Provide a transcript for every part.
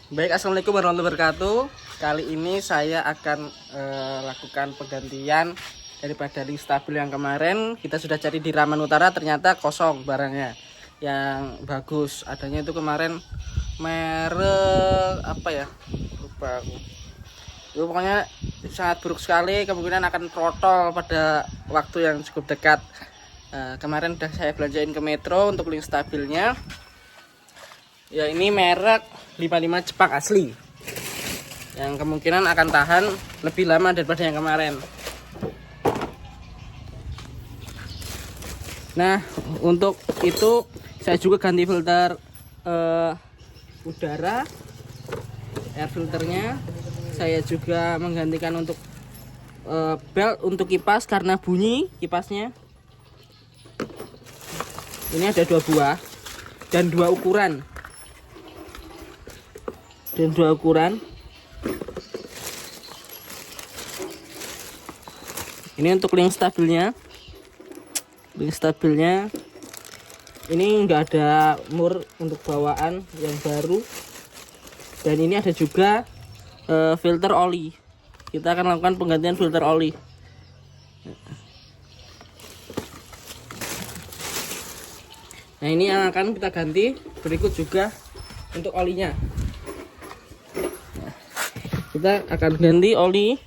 Baik, assalamualaikum warahmatullahi wabarakatuh. Kali ini saya akan lakukan penggantian daripada link stabil yang kemarin. Kita sudah cari di Raman Utara, ternyata kosong barangnya. Yang bagus adanya itu kemarin merek apa ya? Lupa aku. Itu pokoknya sangat buruk sekali, kemungkinan akan protol pada waktu yang cukup dekat. Kemarin sudah saya belanjain ke Metro untuk link stabilnya. Ya, ini merek 55 Jepang asli, yang kemungkinan akan tahan lebih lama daripada yang kemarin. Nah, untuk itu saya juga ganti filter udara, air filternya. Saya juga menggantikan untuk belt untuk kipas karena bunyi kipasnya. Ini ada 2 buah dan 2 ukuran. Ini untuk link stabilnya. Ini enggak ada mur untuk bawaan yang baru. Dan ini ada juga filter oli. Kita akan lakukan penggantian filter oli. Nah, ini yang akan kita ganti. Berikut juga untuk olinya. Kita akan ganti oli.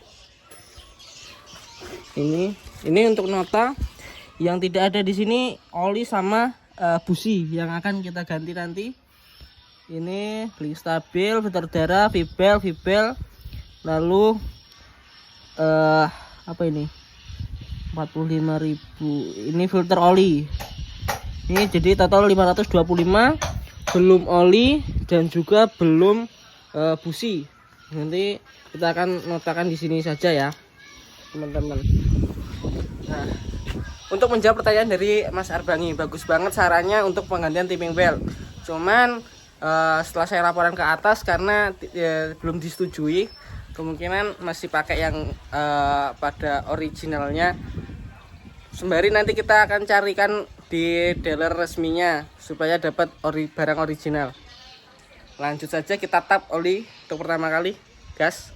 Ini untuk nota yang tidak ada di sini, oli sama busi yang akan kita ganti nanti. Ini link stabil, filter udara, vibel, lalu apa ini? 45.000. Ini filter oli. Ini jadi total 525, belum oli dan juga belum busi. Nanti kita akan notakan di sini saja ya, teman-teman. Nah, untuk menjawab pertanyaan dari Mas Arbangi, bagus banget sarannya untuk penggantian timing belt. Cuman setelah saya laporan ke atas karena belum disetujui, kemungkinan masih pakai yang pada originalnya. Sembari nanti kita akan carikan di dealer resminya supaya dapat barang original. Lanjut saja, kita tap oli untuk pertama kali, gas.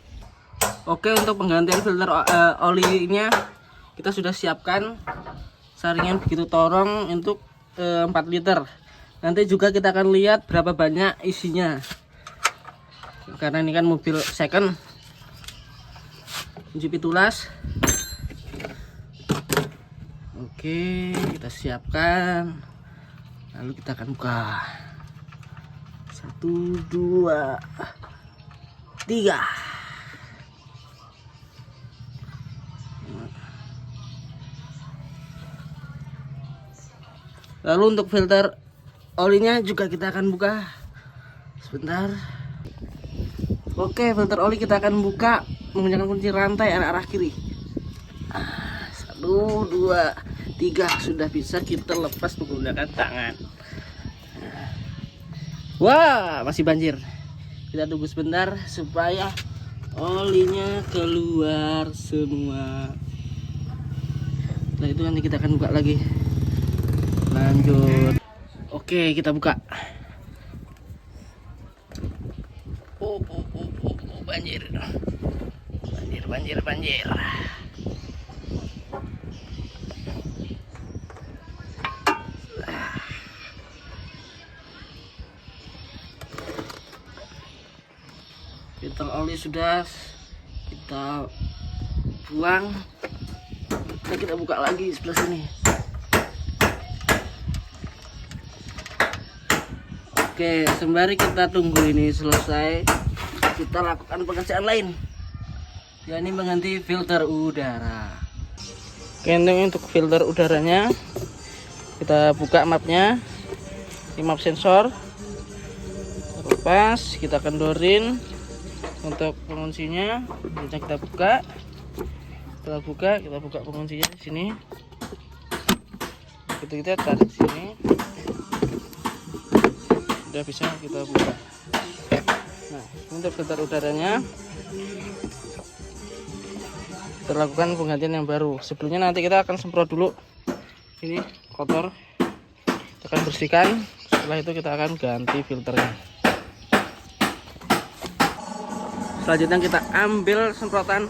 Oke, untuk penggantian filter olinya kita sudah siapkan saringan begitu torong untuk 4 liter. Nanti juga kita akan lihat berapa banyak isinya, karena ini kan mobil second. Kunci pitulas. Oke, kita siapkan, lalu kita akan buka. 1, 2, 3. Lalu untuk filter olinya juga kita akan buka. Sebentar. Oke, filter oli kita akan buka menggunakan kunci rantai arah kiri. 1, 2, 3. Sudah bisa kita lepas menggunakan tangan. Wah, masih banjir. Kita tunggu sebentar supaya olinya keluar semua. Setelah itu nanti kita akan buka lagi. Lanjut. Oke, kita buka. Banjir. Banjir. Filter oli sudah kita buang. Nah, kita buka lagi sebelah sini. Oke, sembari kita tunggu ini selesai, kita lakukan pekerjaan lain, yakni mengganti filter udara. Oke, untuk filter udaranya kita buka mapnya. Ini map sensor. Lepas, kita kendorin. Untuk penguncinya bisa kita buka. Setelah kita buka penguncinya di sini. Begitu kita tarik sini, udah bisa kita buka. Nah, untuk filter udaranya kita lakukan penggantian yang baru. Sebelumnya nanti kita akan semprot dulu. Ini kotor, kita akan bersihkan. Setelah itu kita akan ganti filternya. Selanjutnya kita ambil semprotan.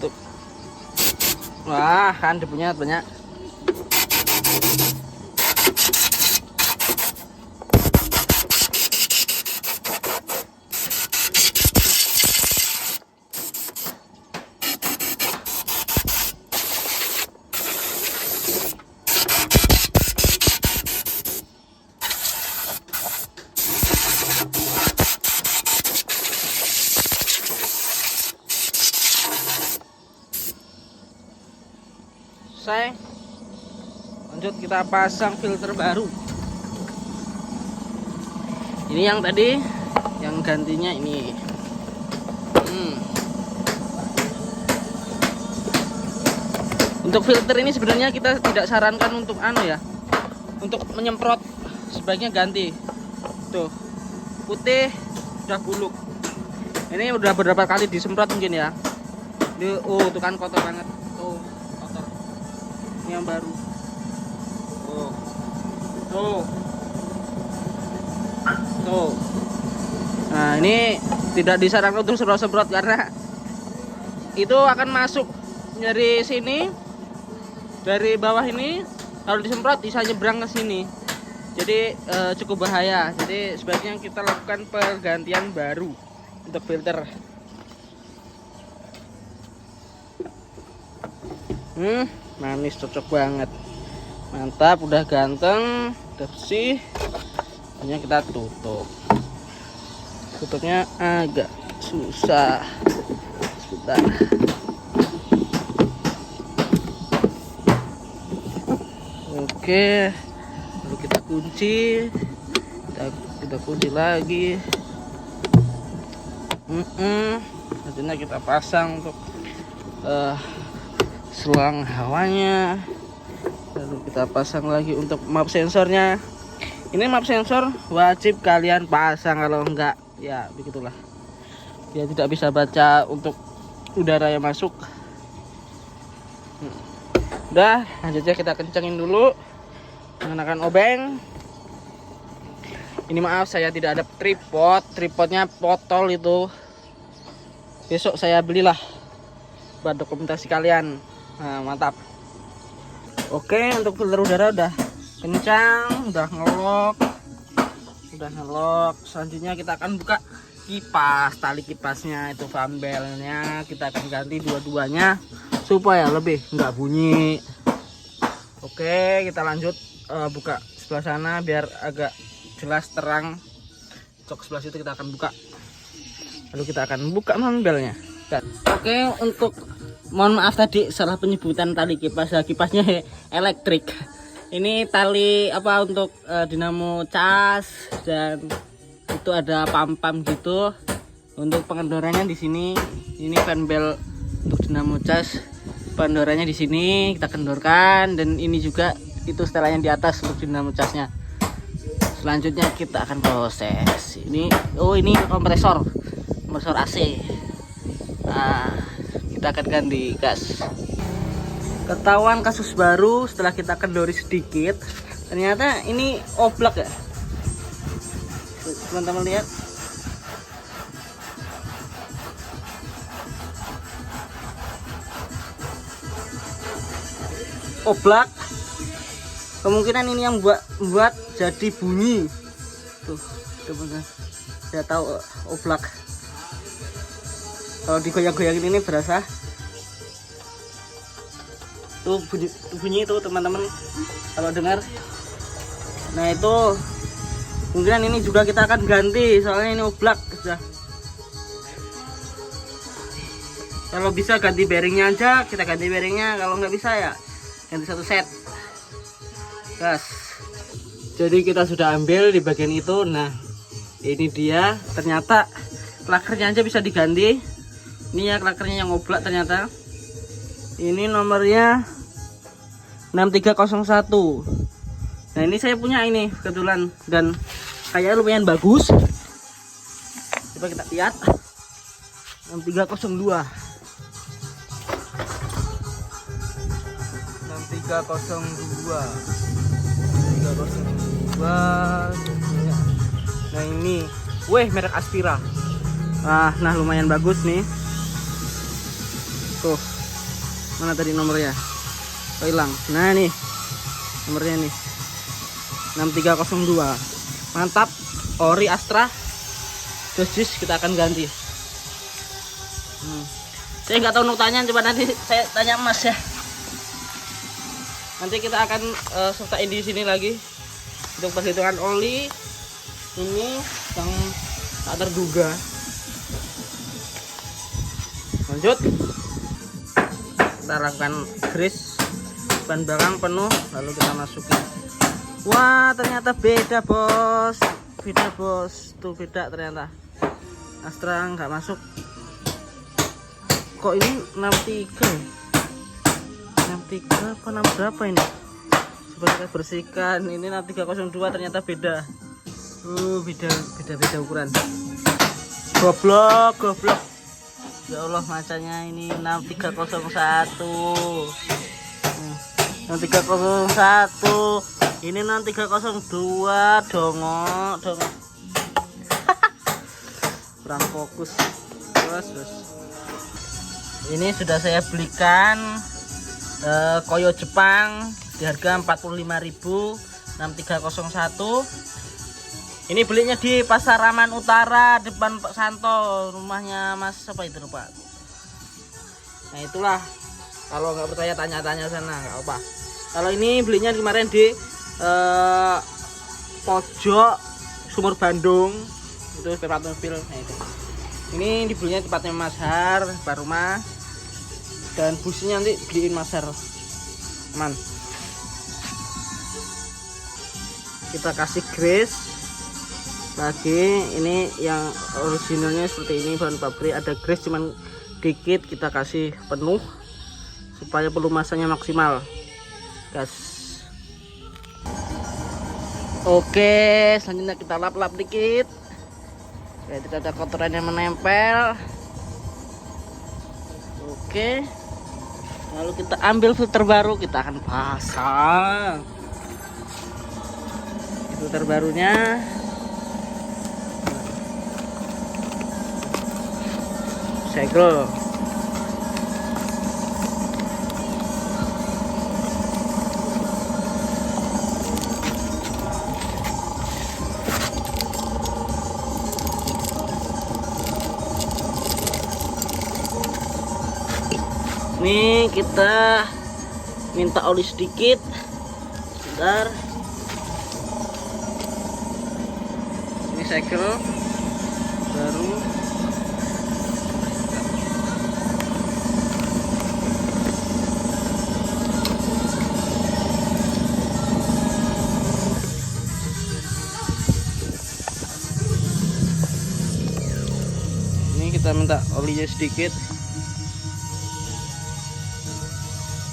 Tuh. Wah, kan debunya banyak. Selesai. Lanjut kita pasang filter baru. Ini yang tadi, yang gantinya ini. Untuk filter ini sebenarnya kita tidak sarankan untuk untuk menyemprot, sebaiknya ganti. Tuh, putih udah buluk. Ini udah beberapa kali disemprot mungkin ya. Ini, tuh kan kotor banget. Tuh, kotor. Ini yang baru. Tuh. Nah, ini tidak disarankan untuk semprot-semprot karena itu akan masuk dari sini, dari bawah ini. Kalau disemprot bisa nyebrang ke sini. Jadi cukup bahaya. Jadi sebaiknya kita lakukan pergantian baru untuk filter. Manis, cocok banget. Mantap, udah ganteng, udah bersih. Hanya kita tutup. Tutupnya agak susah. Sebentar. Oke, lalu kita kunci. Kita kunci lagi. Nantinya kita pasang untuk selang hawanya. Lalu kita pasang lagi untuk map sensornya. Ini map sensor wajib kalian pasang, kalau enggak ya begitulah. Dia tidak bisa baca untuk udara yang masuk. Udah, lanjutnya kita kencengin dulu menggunakan obeng. Ini maaf saya tidak ada tripod, tripodnya botol itu. Besok saya belilah buat dokumentasi kalian. Nah, mantap. Oke, untuk filter udara udah kencang, udah ngelok. Selanjutnya kita akan buka kipas, tali kipasnya itu, fan belnya kita akan ganti dua-duanya supaya lebih nggak bunyi. Oke, kita lanjut buka sebelah sana biar agak jelas terang. Cok sebelah situ kita akan buka. Lalu kita akan buka fan belnya. Oke, untuk mohon maaf tadi salah penyebutan tali kipas. Kipasnya elektrik. Ini tali untuk dinamo cas, dan itu ada pam-pam gitu. Untuk pengendorannya di sini. Ini fan bel untuk dinamo cas. Pengendoranya di sini kita kendorkan, dan ini juga itu setelannya di atas untuk dinamo casnya. Selanjutnya kita akan proses. Ini kompresor AC. Nah, kita akan ganti gas. Ketahuan kasus baru setelah kita kendori sedikit, ternyata ini oblak ya. Teman-teman lihat. Oblak. Kemungkinan ini yang buat jadi bunyi. Tuh, teman-teman. Saya tahu oblak. Kalau digoyang-goyangin ini berasa. Tuh bunyi itu teman-teman kalau dengar. Nah, itu mungkin ini juga kita akan ganti, soalnya ini oblak sudah. Kalau bisa ganti bearingnya aja, kita ganti bearingnya. Kalau nggak bisa ya ganti satu set gas. Jadi kita sudah ambil di bagian itu. Nah, ini dia, ternyata klakernya aja bisa diganti. Ini ya klakernya yang oblak ternyata. Ini nomornya 6301. Nah, ini saya punya ini kebetulan, dan kayaknya lumayan bagus. Coba kita lihat. 6302. 6302. ini. Merek Aspira. Nah lumayan bagus nih. Tuh, mana tadi nomornya? Oh, hilang. Nah nih nomornya nih 6302. Mantap, ori Astra. Jus kita akan ganti. Saya nggak tahu notanya, coba nanti saya tanya Mas ya. Nanti kita akan sertain di sini lagi untuk perhitungan oli. Ini yang tak terduga. Lanjut, kita lakukan grease ban belakang penuh, lalu kita masukin. Wah, ternyata beda bos, tuh beda ternyata. Astra nggak masuk. Kok ini 63 apa 6 berapa ini? Coba kita bersihkan. Ini 6302 ternyata beda. Beda ukuran. Goblok. Ya Allah, macanya ini 6301. 6301. Ini 6302 dongok. Kurang fokus. Terus. Ini sudah saya belikan koyo Jepang di harga 45.000 6301. Ini belinya di Pasar Raman Utara depan Pak Santo, rumahnya Mas apa itu Pak. Nah itulah, kalau nggak percaya tanya-tanya sana, nggak apa. Kalau ini belinya kemarin di pojok Sumur Bandung, itu spare part mobil. Nah itu. Ini dibelinya tempatnya Mas Har, Pak Rumah. Dan businya nanti beliin Mas Har. Aman. Kita kasih grease lagi. Ini yang originalnya seperti ini, bahan pabrik. Ada grease cuman dikit, kita kasih penuh supaya pelumasannya maksimal. Gas. Oke, selanjutnya kita lap-lap dikit. Tidak ada kotoran yang menempel. Oke, lalu kita ambil filter baru, kita akan pasang filter barunya. Segel. Nih kita minta oli sedikit. Bentar. Ini segel baru. Ini kita minta olinya sedikit.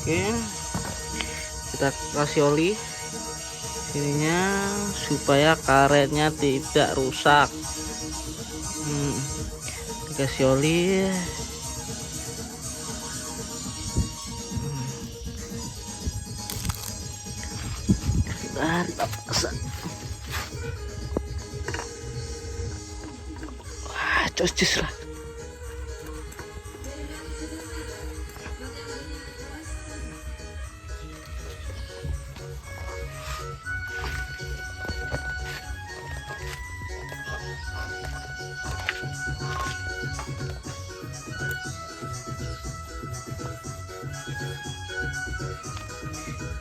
Oke, kita kasih oli ininya supaya karetnya tidak rusak. Dikasih oli. Kita pasang. Wah, cus lah.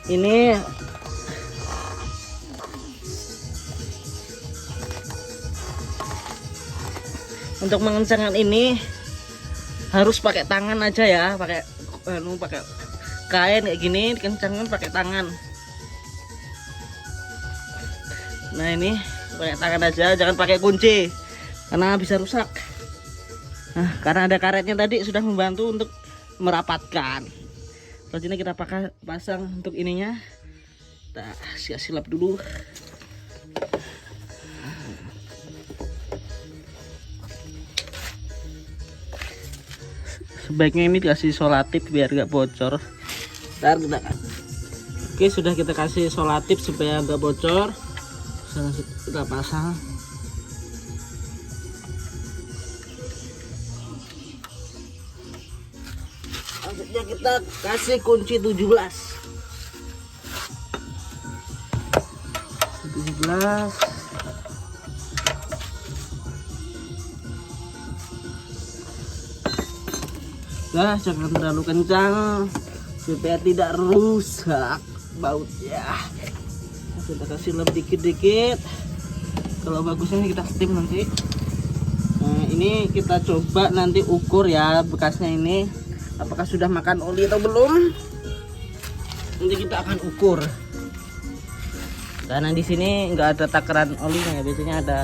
Ini untuk mengencangkan ini harus pakai tangan aja ya, pakai kain kayak gini, dikencangkan pakai tangan. Nah ini pakai tangan aja, jangan pakai kunci karena bisa rusak. Nah karena ada karetnya tadi sudah membantu untuk merapatkan. Selanjutnya kita pasang untuk ininya. Kita silap dulu. Sebaiknya ini dikasih solatif biar gak bocor. Ntar oke, sudah kita kasih solatif supaya gak bocor. Kita pasang. selanjutnya kita kasih kunci 17. Nah, jangan terlalu kencang supaya tidak rusak bautnya. Kita kasih lebih dikit-dikit. Kalau bagusnya kita steam nanti. Nah, ini kita coba nanti ukur ya bekasnya ini apakah sudah makan oli atau belum. Nanti kita akan ukur. Karena di sini nggak ada takaran olinya ya, biasanya ada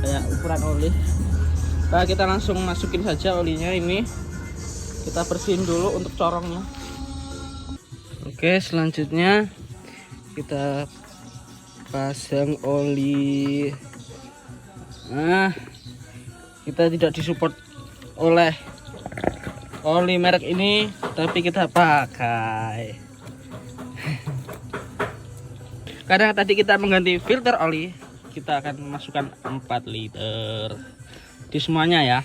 kayak ukuran oli. Nah, kita langsung masukin saja olinya ini. Kita bersihin dulu untuk corongnya. Oke, selanjutnya kita pasang oli. Nah, kita tidak disupport oleh oli merek ini, tapi kita pakai. Karena tadi kita mengganti filter oli, kita akan masukkan 4 liter di semuanya ya.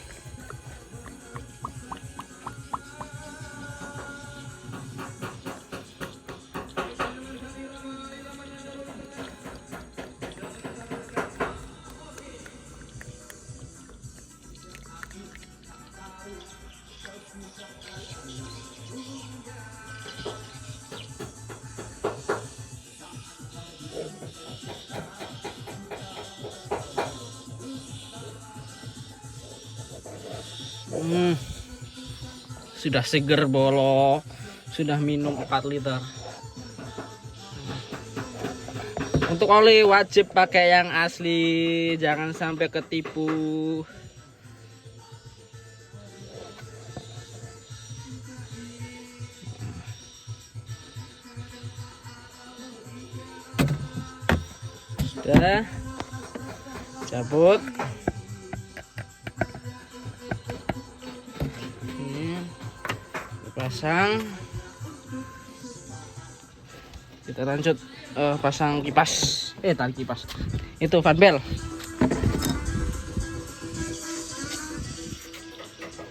Sudah seger bolo, sudah minum 4 liter. Untuk oli wajib pakai yang asli, jangan sampai ketipu. Sudah, cabut. Pasang, kita lanjut pasang kipas, tali kipas itu fan bel,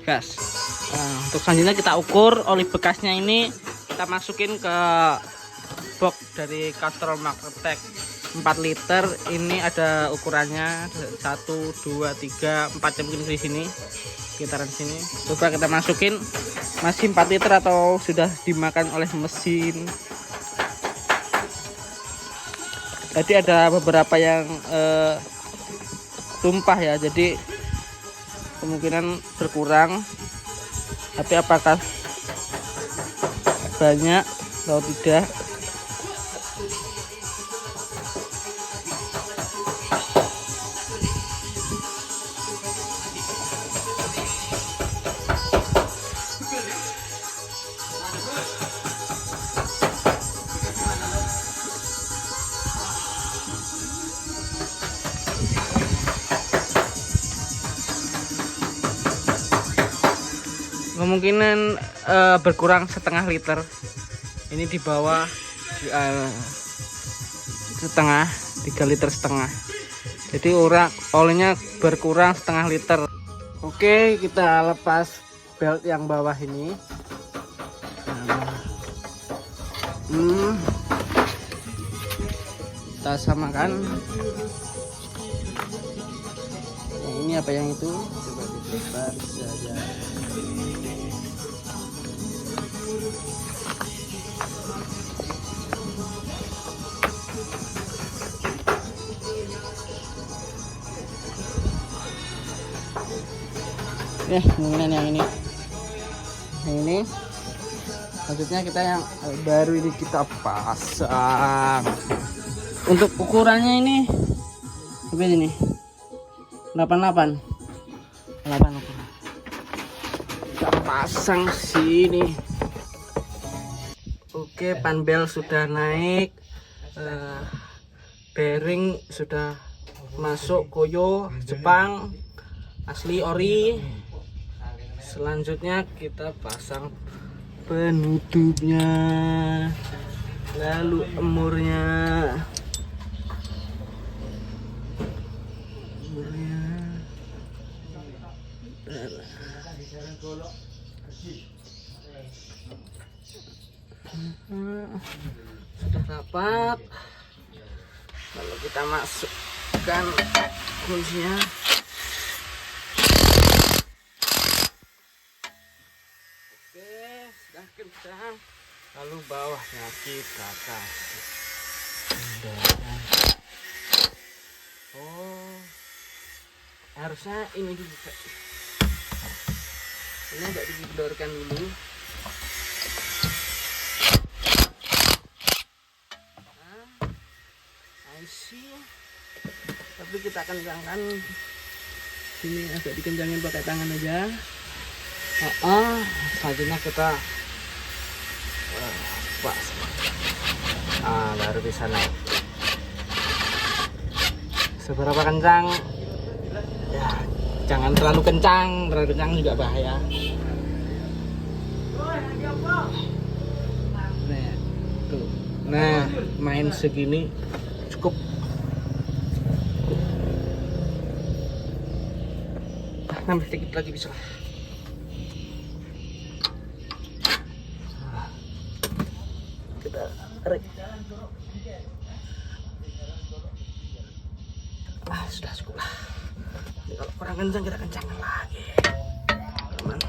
gas. Untuk selanjutnya kita ukur oli bekasnya ini, kita masukin ke box dari Castrol Magnetek 4 liter. Ini ada ukurannya 1, 2, 3, 4 yang mungkin di sini, sekitaran sini. Coba kita masukin. Masih 4 liter atau sudah dimakan oleh mesin. Tadi ada beberapa yang tumpah ya, jadi kemungkinan berkurang. Tapi apakah banyak atau tidak? Kemungkinan berkurang setengah liter. Ini di bawah setengah, 3 liter setengah. Jadi olinya berkurang setengah liter. Oke, kita lepas belt yang bawah ini. Kita samakan. Ini apa yang itu? Coba dilepas saja. Mungkin yang ini. Maksudnya kita yang baru ini kita pasang. Untuk ukurannya ini berapa ini? 88 ukuran. Kita pasang sini. Oke, pan bel sudah naik, bearing sudah masuk koyo Jepang asli ori. Selanjutnya kita pasang penutupnya, lalu emurnya. rapat. Lalu kita masukkan kuncinya. Oke, sudah kencang. Lalu bawahnya kita kasih kendorkan. Oh, harusnya ini dulu. Ini agak dikendorkan dulu. Sih, tapi kita kencangkan. Ini agak dikencangin pakai tangan aja. Selanjutnya kita pas. Baru bisa naik. Seberapa kencang? Ya, jangan terlalu kencang juga bahaya. Nah, tuh. Nah, main segini cukup. Nambah sedikit lagi bisa. Kita tarik. Sudah cukup lah. Kalau kurang kencang kita kencangkan lagi. Aman.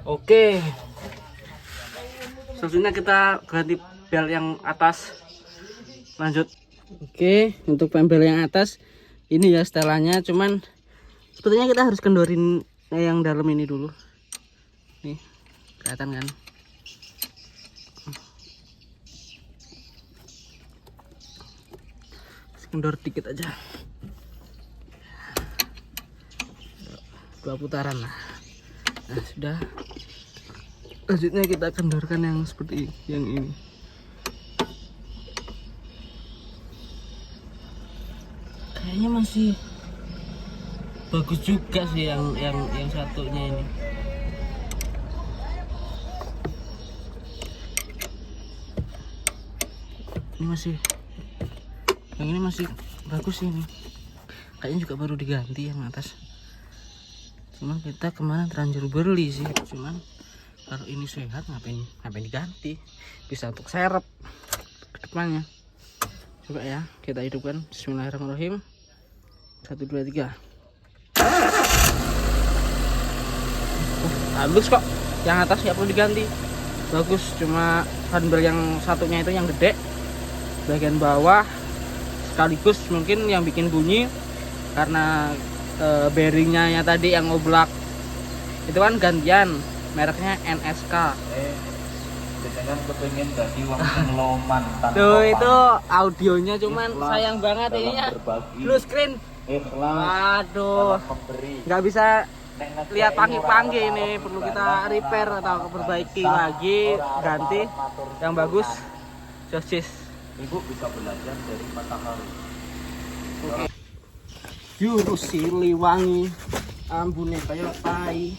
Oke, selanjutnya kita ganti bel yang atas. Lanjut. Oke, untuk pembel yang atas ini ya setelannya, cuman sepertinya kita harus kendorin yang dalam ini dulu. Nih, kelihatan kan? Kendor dikit aja. 2 putaran lah. Nah, sudah. Selanjutnya kita kendorkan yang seperti yang ini. Kayaknya masih bagus juga sih yang satunya ini. Yang ini masih bagus ini. Kayaknya juga baru diganti yang atas. Cuman kita kemana terlanjur beli sih. Cuman kalau ini sehat ngapain diganti, bisa untuk serep ke depannya. Coba ya kita hidupkan. Bismillahirrahmanirrahim. 1 2 3. Bagus kok, yang atas nggak perlu diganti, bagus. Cuma handle yang satunya itu yang gede bagian bawah, sekaligus mungkin yang bikin bunyi karena bearingnya ya tadi yang oblak itu kan gantian, mereknya NSK. Jangan kepengen jadi uang loman tuh itu audionya, cuman sayang banget ininya blue screen. Waduh, nggak bisa lihat panggil ini, perlu kita repair atau perbaiki lagi, ganti yang bagus. Sosis Ibu bisa belajar dari matahari. oke. Jurus Siliwangi, ambune kaya tai.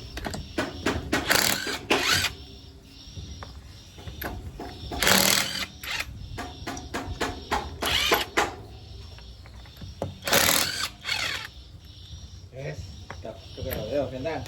Bentang.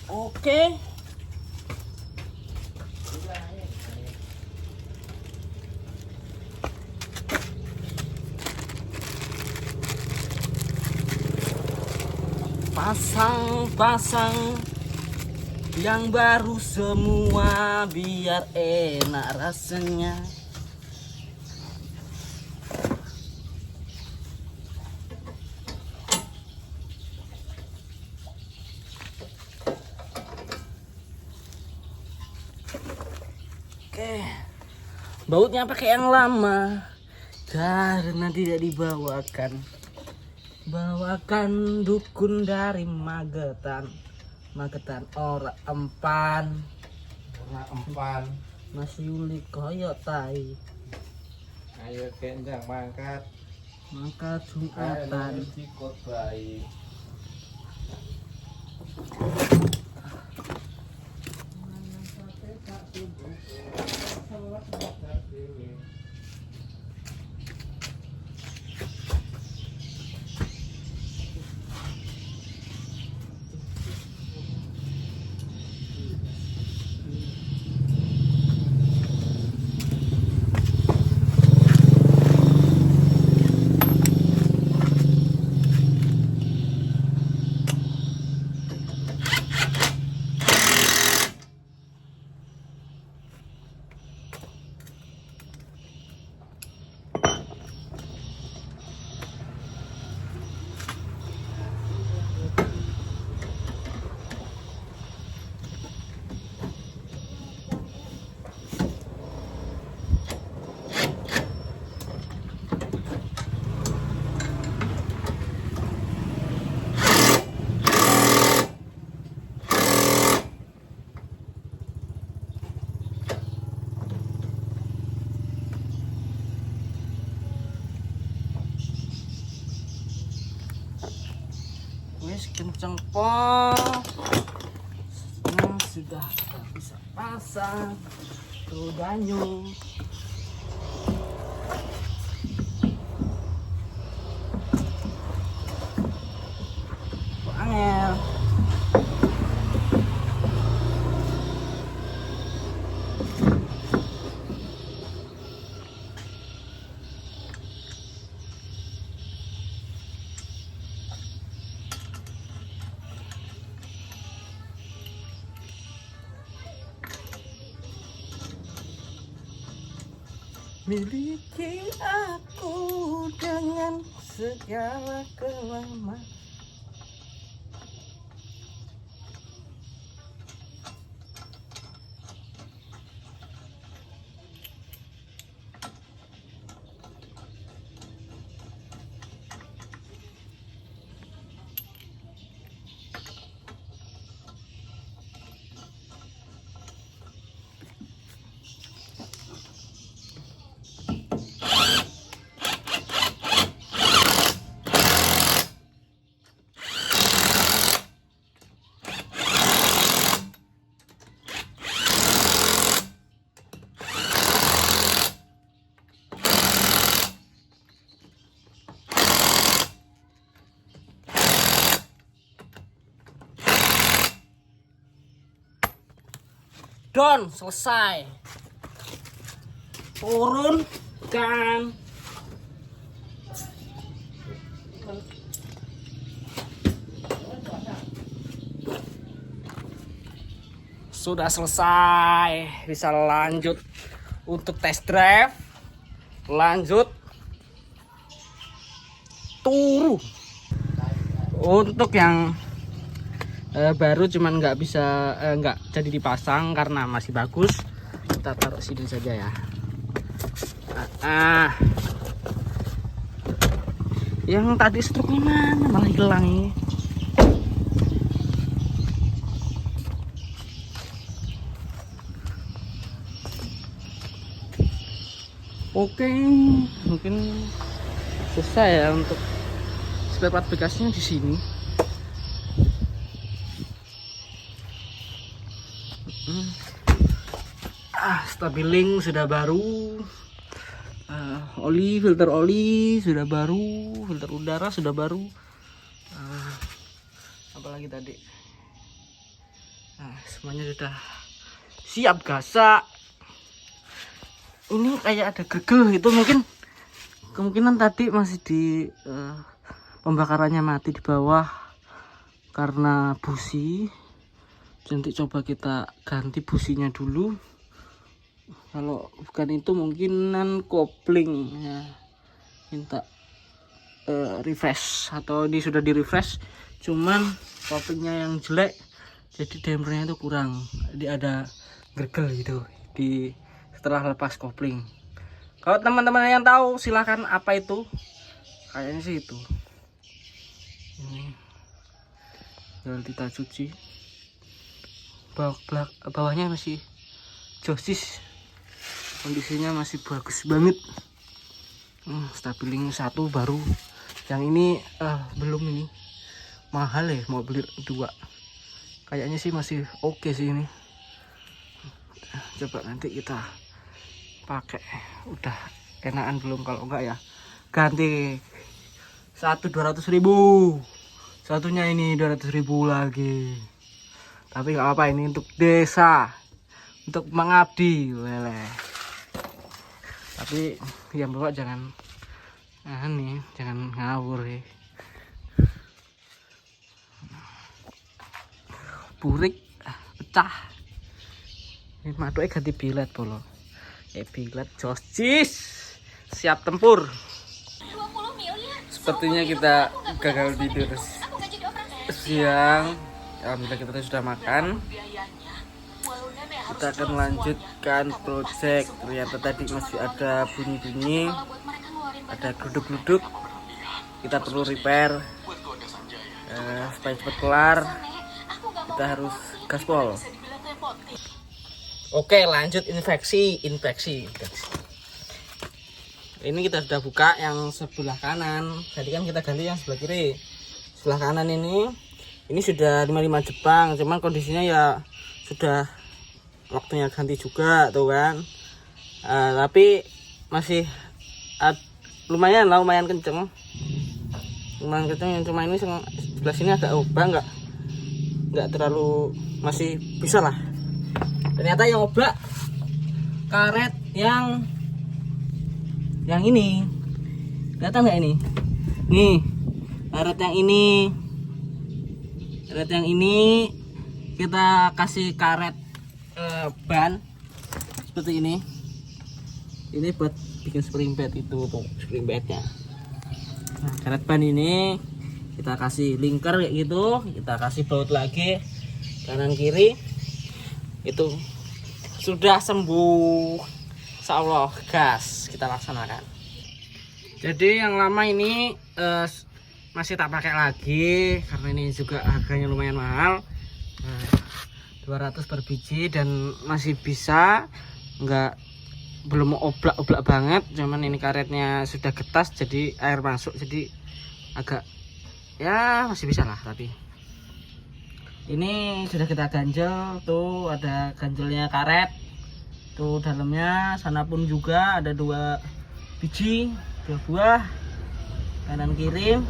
Oke. Pasang yang baru semua biar enak rasanya. Oke, bautnya pakai yang lama karena tidak dibawakan dukun dari Magetan ora empan. masih ulik koyok tai. Ayo kendang mangkat. Mangkat Jumatan. Sikot baik. Wis kenceng po. Nah, sudah kita bisa pasang rodanya. Angel. Miliki aku dengan segala kelemahan. Don, selesai. Turunkan. Sudah selesai. Bisa lanjut untuk test drive. Lanjut turu. Untuk yang baru cuman nggak bisa nggak jadi dipasang karena masih bagus, kita taruh sini saja ya. Yang tadi struknya mana malah hilang ini. Oke, mungkin selesai ya untuk spare part bekasnya di sini. Stabiling sudah baru, filter oli sudah baru, filter udara sudah baru, apalagi tadi. Nah, semuanya sudah siap gasak. Ini kayak ada gergel itu, mungkin kemungkinan tadi masih di pembakarannya mati di bawah karena busi. Nanti coba kita ganti businya dulu. Kalau bukan itu mungkinan kopling ya, minta refresh, atau ini sudah di refresh cuman koplingnya yang jelek jadi dampernya itu kurang, jadi ada gergel gitu di setelah lepas kopling. Kalau teman-teman yang tahu silahkan apa itu, kayaknya sih itu. Ini tinggal kita cuci. Bawahnya masih josis kondisinya masih bagus banget. Stabiling satu baru, yang ini belum, ini mahal ya, mau beli 2. Kayaknya sih masih oke sih ini. Coba nanti kita pakai, udah enakan belum, kalau enggak ya ganti. 200.000, satunya ini 200.000 lagi. Tapi nggak apa, ini untuk desa, untuk mengabdi lele. Tapi yang bawa jangan jangan ngawur ya. Burik pecah. Ini maduknya ganti bilet bolo. Bilet josis siap tempur. Sepertinya kita gagal tidur siang. Alhamdulillah kita sudah makan. Kita akan lanjutkan project. Ternyata tadi masih ada bunyi-bunyi, ada gluduk-gluduk. Kita perlu repair supaya cepat kelar. Kita harus gaspol. Oke, lanjut infeksi. Ini kita sudah buka yang sebelah kanan. Tadi kan kita ganti yang sebelah kiri. Sebelah kanan ini sudah 55 Jepang, cuman kondisinya ya sudah waktunya ganti juga tuh kan. Tapi masih lumayan kenceng. Cuma ini sebelah sini agak obak, nggak terlalu, masih bisa lah. Ternyata yang obak karet yang ini, kelihatan nggak ini? Nih, karet yang ini kita kasih karet ban seperti ini. Ini buat bikin spring bed, itu tuh spring bednya. Nah, karet ban ini kita kasih lingkar kayak gitu, kita kasih baut lagi kanan kiri. Itu sudah sembuh, insyaallah. Gas kita laksanakan. Jadi yang lama ini masih tak pakai lagi karena ini juga harganya lumayan mahal, 200 per biji, dan masih bisa, belum oblak banget. Cuman ini karetnya sudah getas, jadi air masuk, jadi agak ya masih bisa lah. Tapi ini sudah kita ganjel, tuh ada ganjelnya karet tuh dalamnya. Sana pun juga ada 2 biji, 2 buah kanan kiri.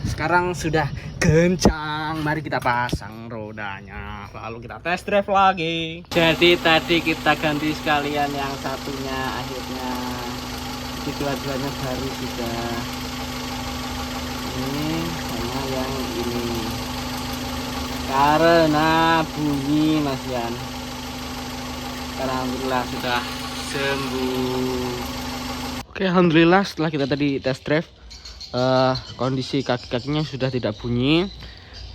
Sekarang sudah kencang, mari kita pasang rodanya, lalu kita test drive lagi. Jadi tadi kita ganti sekalian yang satunya, akhirnya dua-duanya baru sudah. Ini sama yang ini karena bunyi Mas Yan. Alhamdulillah sudah sembuh. Oke, alhamdulillah setelah kita tadi test drive, kondisi kaki-kakinya sudah tidak bunyi.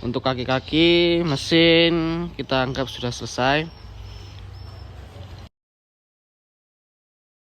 Untuk kaki-kaki mesin kita anggap sudah selesai.